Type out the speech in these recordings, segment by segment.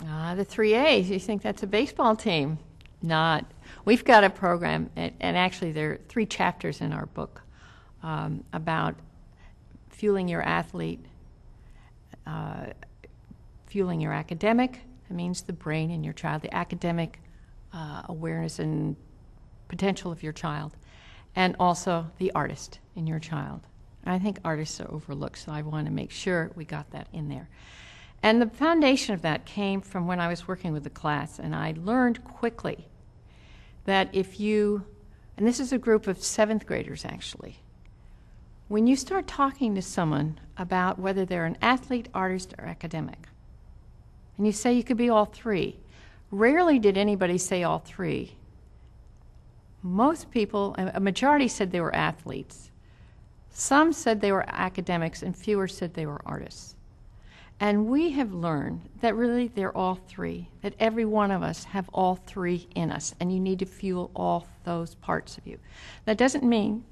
The 3A's, you think that's a baseball team? Not. We've got a program, and actually there are 3 chapters in our book about fueling your athlete, fueling your academic. That means the brain in your child, the academic awareness and potential of your child, and also the artist in your child. I think artists are overlooked, so I want to make sure we got that in there. And the foundation of that came from when I was working with the class, and I learned quickly that if you, and this is a group of 7th graders actually, when you start talking to someone about whether they're an athlete, artist, or academic, and you say you could be all 3, rarely did anybody say all 3. Most people, a majority said they were athletes. Some said they were academics, and fewer said they were artists. And we have learned that really they're all 3, that every one of us have all 3 in us, and you need to fuel all those parts of you. That doesn't mean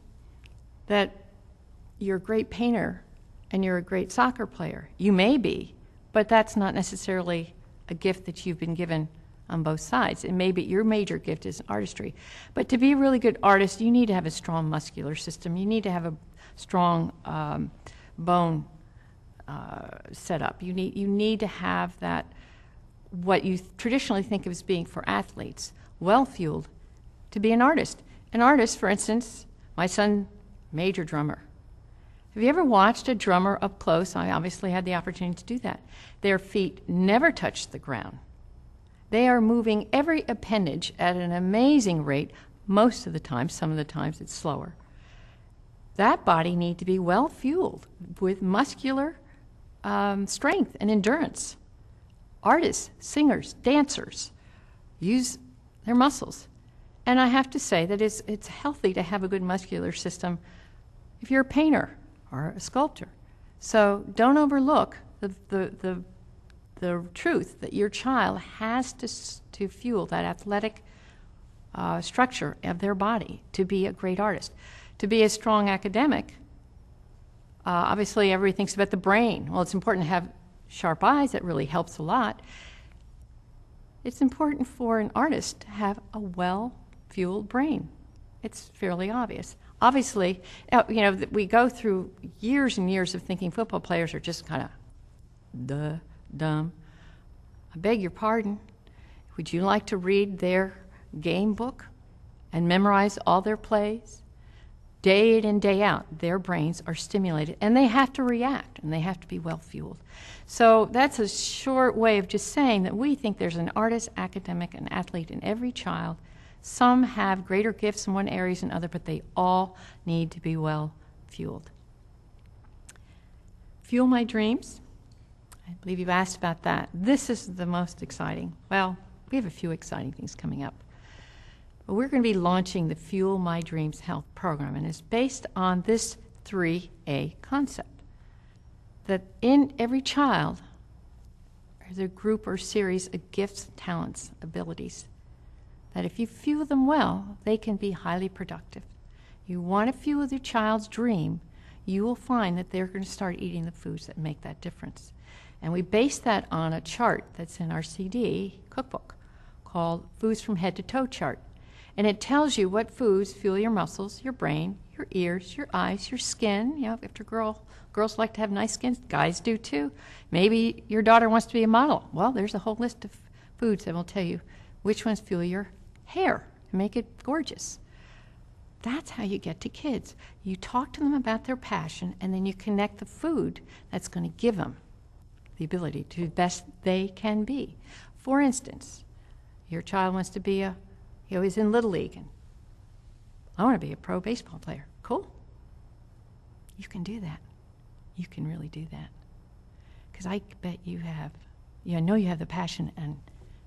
that you're a great painter and you're a great soccer player. You may be, but that's not necessarily a gift that you've been given on both sides. It may be your major gift is artistry. But to be a really good artist, you need to have a strong muscular system. You need to have a strong bone set up. You need to have that, what you traditionally think of as being for athletes, well-fueled, to be an artist. An artist, for instance, my son, major drummer. Have you ever watched a drummer up close? I obviously had the opportunity to do that. Their feet never touch the ground. They are moving every appendage at an amazing rate most of the time. Some of the times it's slower. That body needs to be well fueled with muscular strength and endurance. Artists, singers, dancers use their muscles. And I have to say that it's healthy to have a good muscular system if you're a painter or a sculptor. So don't overlook the truth that your child has to fuel that athletic structure of their body to be a great artist. To be a strong academic, obviously everybody thinks about the brain. Well, it's important to have sharp eyes. That really helps a lot. It's important for an artist to have a well-fueled brain. It's fairly obvious. Obviously, we go through years and years of thinking football players are just kind of dumb. I beg your pardon. Would you like to read their game book and memorize all their plays? Day in and day out, their brains are stimulated, and they have to react, and they have to be well-fueled. So that's a short way of just saying that we think there's an artist, academic, and athlete in every child. Some have greater gifts in one area than other, but they all need to be well-fueled. Fuel my dreams. I believe you've asked about that. This is the most exciting. Well, we have a few exciting things coming up. But we're going to be launching the Fuel My Dreams Health Program, and it's based on this 3A concept, that in every child there's a group or series of gifts, talents, abilities, that if you fuel them well, they can be highly productive. You want to fuel your child's dream, you will find that they're going to start eating the foods that make that difference. And we base that on a chart that's in our CD cookbook called Foods from Head to Toe Chart. And it tells you what foods fuel your muscles, your brain, your ears, your eyes, your skin. After girls like to have nice skin, guys do too. Maybe your daughter wants to be a model. Well, there's a whole list of foods that will tell you which ones fuel your hair and make it gorgeous. That's how you get to kids. You talk to them about their passion, and then you connect the food that's going to give them the ability to be the best they can be. For instance, your child wants to be he's in Little League, and I want to be a pro baseball player. Cool. You can do that. You can really do that. Because I bet you have, I know you have the passion, and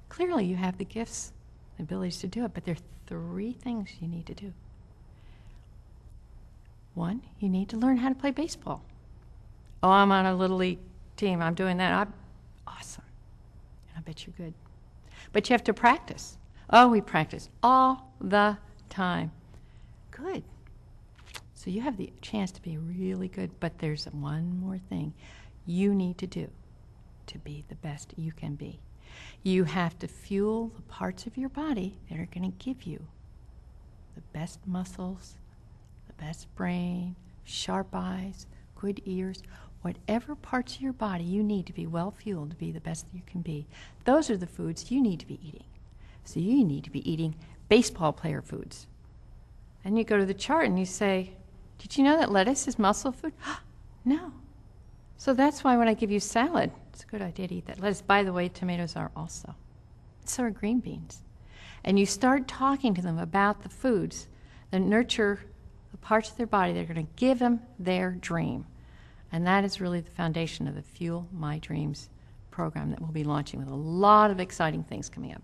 clearly you have the gifts, the abilities to do it, but there are 3 things you need to do. 1, you need to learn how to play baseball. Oh, I'm on a Little League team. I'm doing that. Awesome. And I bet you're good. But you have to practice. Oh, we practice all the time. Good. So you have the chance to be really good, but there's one more thing you need to do to be the best you can be. You have to fuel the parts of your body that are going to give you the best muscles, the best brain, sharp eyes, good ears, whatever parts of your body you need to be well fueled to be the best you can be. Those are the foods you need to be eating. So you need to be eating baseball player foods. And you go to the chart and you say, did you know that lettuce is muscle food? No. So that's why when I give you salad, it's a good idea to eat that lettuce. By the way, tomatoes are also. So are green beans. And you start talking to them about the foods that nurture the parts of their body that are going to give them their dream. And that is really the foundation of the Fuel My Dreams program that we'll be launching with a lot of exciting things coming up.